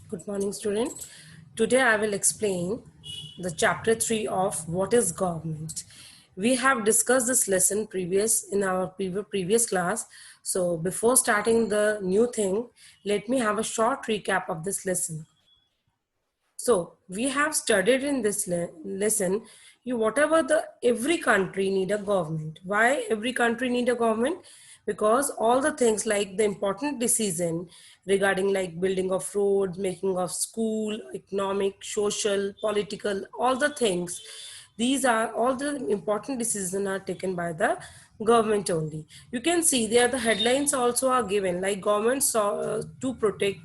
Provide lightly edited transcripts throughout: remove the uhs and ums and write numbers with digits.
Good morning, student. Today I will explain the chapter 3 of what is government. We have discussed this lesson in our previous class. So before starting the new thing, let me have a short recap of this lesson. So we have studied in this lesson, whatever the every country need a government. Why every country need a government? Because all the things like the important decision regarding like building of roads, making of school, economic, social, political, all the things, these are all the important decisions are taken by the government only. You can see there the headlines also are given like government to protect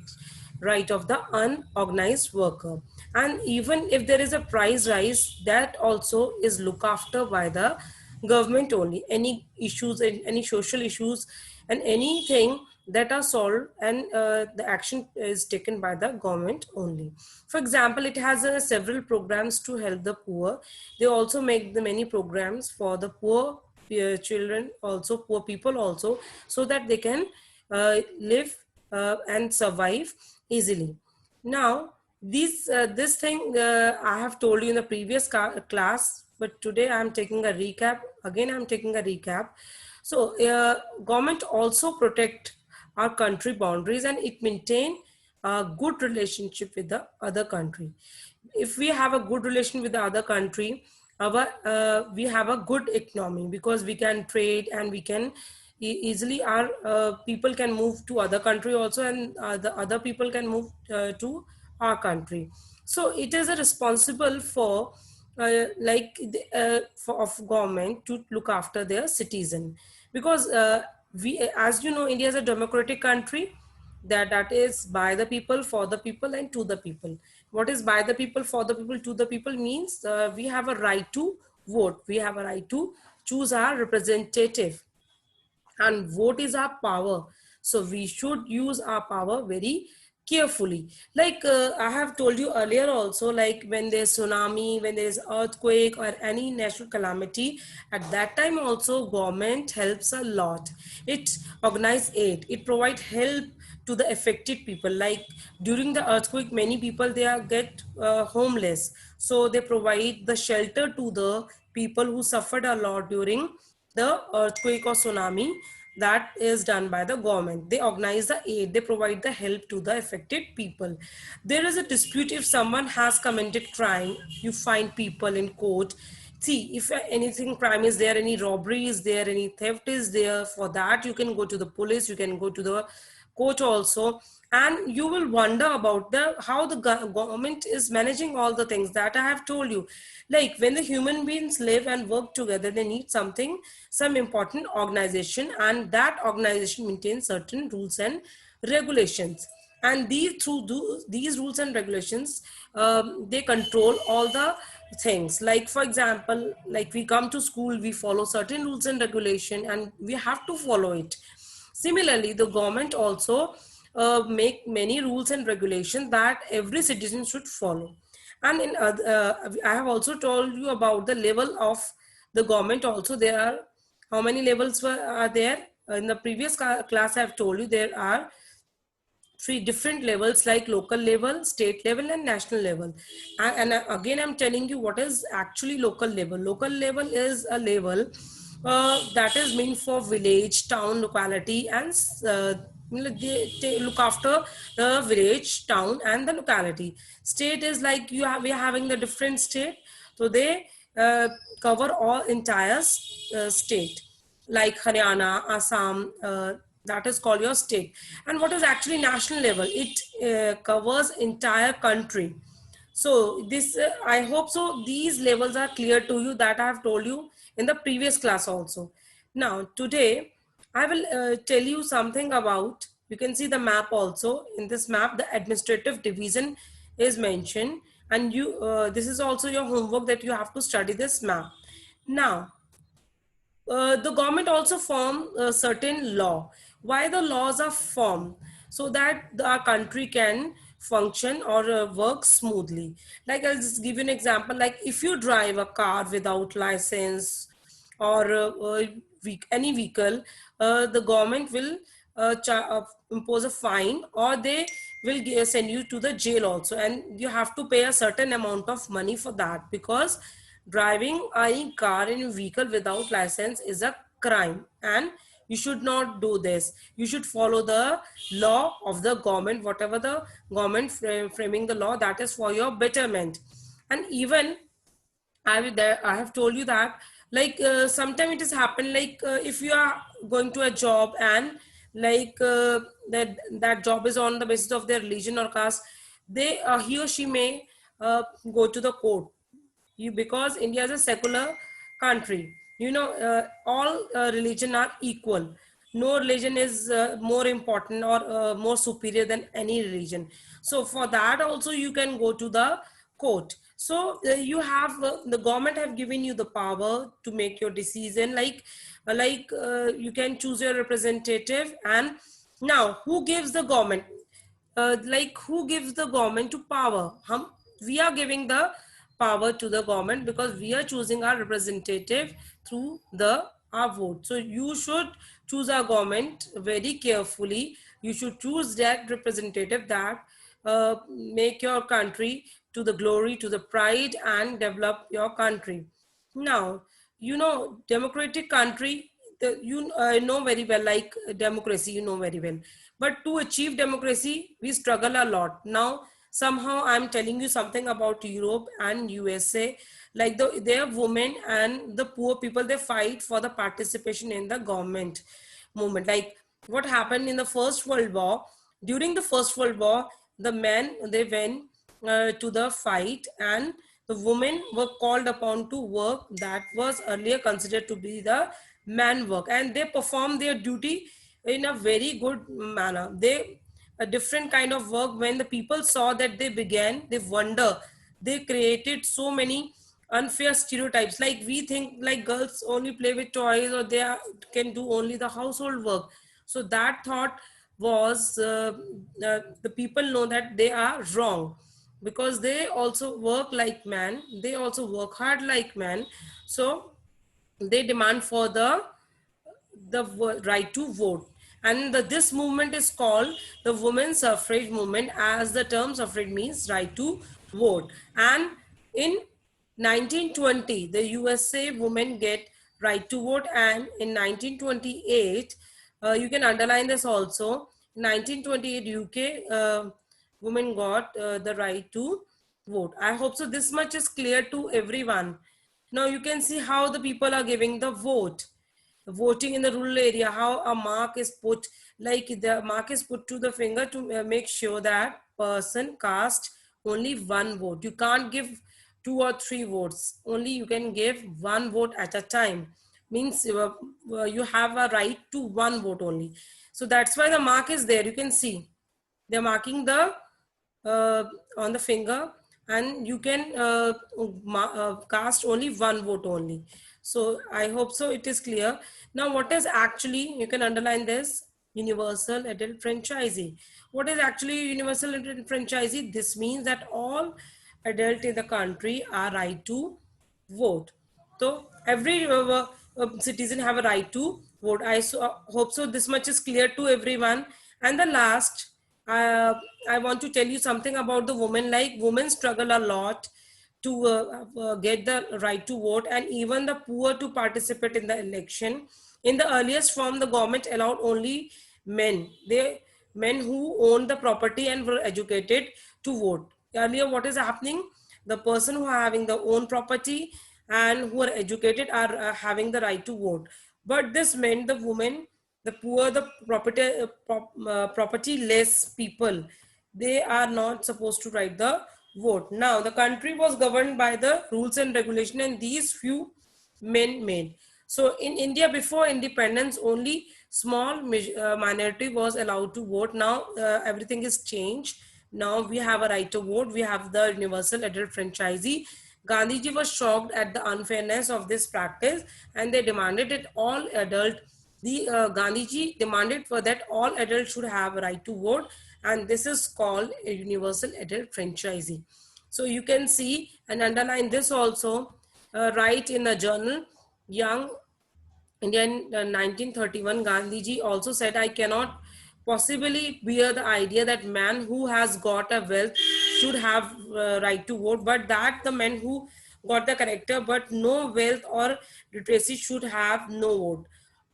right of the unorganized worker, and even if there is a price rise, that also is looked after by the government only. Any issues and any social issues and anything that are solved, and the action is taken by the government only. For example, it has several programs to help the poor. They also make the many programs for the poor children, also poor people also, so that they can live and survive easily. Now this thing I have told you in the previous class, but today I'm taking a recap. Again, I'm taking a recap. So government also protect our country boundaries, and it maintain a good relationship with the other country. If we have a good relation with the other country, our we have a good economy, because we can trade and we can easily our people can move to other country also, and the other people can move to our country. So it is a responsible for for of government to look after their citizen, because we, as you know, India is a democratic country, that is by the people, for the people, and to the people. What is by the people, for the people, to the people means we have a right to vote, we have a right to choose our representative, and vote is our power. So we should use our power very carefully. Like I have told you earlier also, like when there's tsunami, when there's earthquake or any natural calamity, at that time also government helps a lot. It organize aid, it provide help to the affected people. Like during the earthquake, many people they are get homeless, so they provide the shelter to the people who suffered a lot during the earthquake or tsunami. That is done by the government. They organize the aid, they provide the help to the affected people. There is a dispute, if someone has committed crime, you find people in court. See, if anything crime is there, any robbery is there, any theft is there, for that you can go to the police, you can go to the court also, and you will wonder about the how the government is managing all the things that I have told you. Like when the human beings live and work together, they need something, some important organization, and that organization maintains certain rules and regulations. And these rules and regulations, they control all the things. Like for example, like we come to school, we follow certain rules and regulation, and we have to follow it. Similarly, the government also make many rules and regulations that every citizen should follow. And I have also told you about the level of the government also. There are, how many levels are there? In the previous class, I have told you there are three different levels, like local level, state level, and national level. And again, I'm telling you what is actually local level. Local level is a level that is meant for village, town, locality, and they look after the village, town, and the locality. State is like we are having the different state, so they cover all entire state, like Haryana, Assam, that is called your state. And what is actually national level? It covers entire country. So this, I hope so these levels are clear to you, that I have told you in the previous class also. Now today I will tell you something about, you can see the map also. In this map, the administrative division is mentioned, and you this is also your homework, that you have to study this map. Now the government also form a certain law. Why the laws are formed? So that our country can function or work smoothly. Like I'll just give you an example. Like if you drive a car without license, or any vehicle, the government will impose a fine, or they will send you to the jail also, and you have to pay a certain amount of money for that, because driving a car in vehicle without license is a crime, and you should not do this. You should follow the law of the government, whatever the government framing the law, that is for your betterment. And even I have told you that, like, sometimes it has happened, like, if you are going to a job, and like, that job is on the basis of their religion or caste, they he or she may go to the court. You, because India is a secular country, all religion are equal. No religion is more important or more superior than any religion. So for that also you can go to the court. So you have the government have given you the power to make your decision, you can choose your representative. And now who gives the government, who gives the government to power? We are giving the power to the government, because we are choosing our representative through the our vote. So you should choose our government very carefully. You should choose that representative that make your country to the glory, to the pride, and develop your country. Now, democratic country, you know very well, like democracy, you know very well. But to achieve democracy, we struggle a lot. Now, somehow I'm telling you something about Europe and USA, like their women and the poor people, they fight for the participation in the government movement. Like what happened in the First World War, during the First World War, the men, they went to the fight, and the women were called upon to work that was earlier considered to be the man work, and they performed their duty in a very good manner. They a different kind of work. When the people saw that, they began, they wonder, they created so many unfair stereotypes. Like we think like girls only play with toys, or can do only the household work. So that thought was the people know that they are wrong, because they also work like man, they also work hard like man. So they demand for the right to vote. And this movement is called the women's suffrage movement, as the term suffrage means right to vote. And in 1920, the USA women get right to vote, and in 1928, you can underline this also, 1928 UK women got the right to vote. I hope so this much is clear to everyone. Now you can see how the people are giving the vote. Voting in the rural area, how a mark is put, like the mark is put to the finger to make sure that person cast only one vote. You can't give two or three votes, only you can give one vote at a time. Means you have a right to one vote only. So that's why the mark is there. You can see they're marking the uh, on the finger, and you can cast only one vote only. So I hope so it is clear. Now what is actually, you can underline this, universal adult franchisee. What is actually universal adult franchisee? This means that all adults in the country are right to vote. So every citizen have a right to vote. Hope so this much is clear to everyone. And the last, uh, I want to tell you something about the women. Like women struggle a lot to get the right to vote, and even the poor to participate in the election. In the earliest form, the government allowed only men. Men who owned the property and were educated to vote. Earlier, what is happening? The person who are having their own property and who are educated are having the right to vote. But this meant the women, the poor, the property less people, they are not supposed to write the vote. Now the country was governed by the rules and regulation, and these few men made. So in India before independence, only small minority was allowed to vote. Now everything is changed. Now we have a right to vote. We have the universal adult franchisee. Gandhiji was shocked at the unfairness of this practice, and they demanded that all adult, the Gandhiji demanded for that all adults should have a right to vote, and this is called a universal adult franchisee. So you can see and underline this also, write in a journal, Young Indian 1931, Gandhiji also said, I cannot possibly bear the idea that man who has got a wealth should have right to vote, but that the men who got the character but no wealth or literacy should have no vote,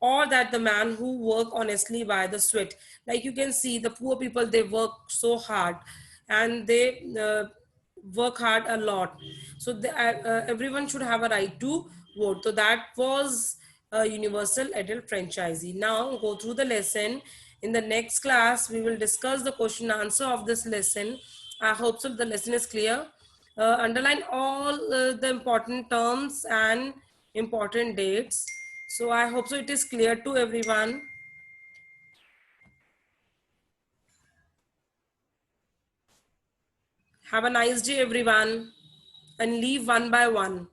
or that the man who work honestly by the sweat, like you can see the poor people, they work so hard and they work hard a lot, so everyone should have a right to vote. So that was a universal adult franchisee. Now go through the lesson. In the next class we will discuss the question answer of this lesson. I hope so the lesson is clear. Underline all the important terms and important dates. So I hope so it is clear to everyone. Have a nice day everyone, and leave one by one.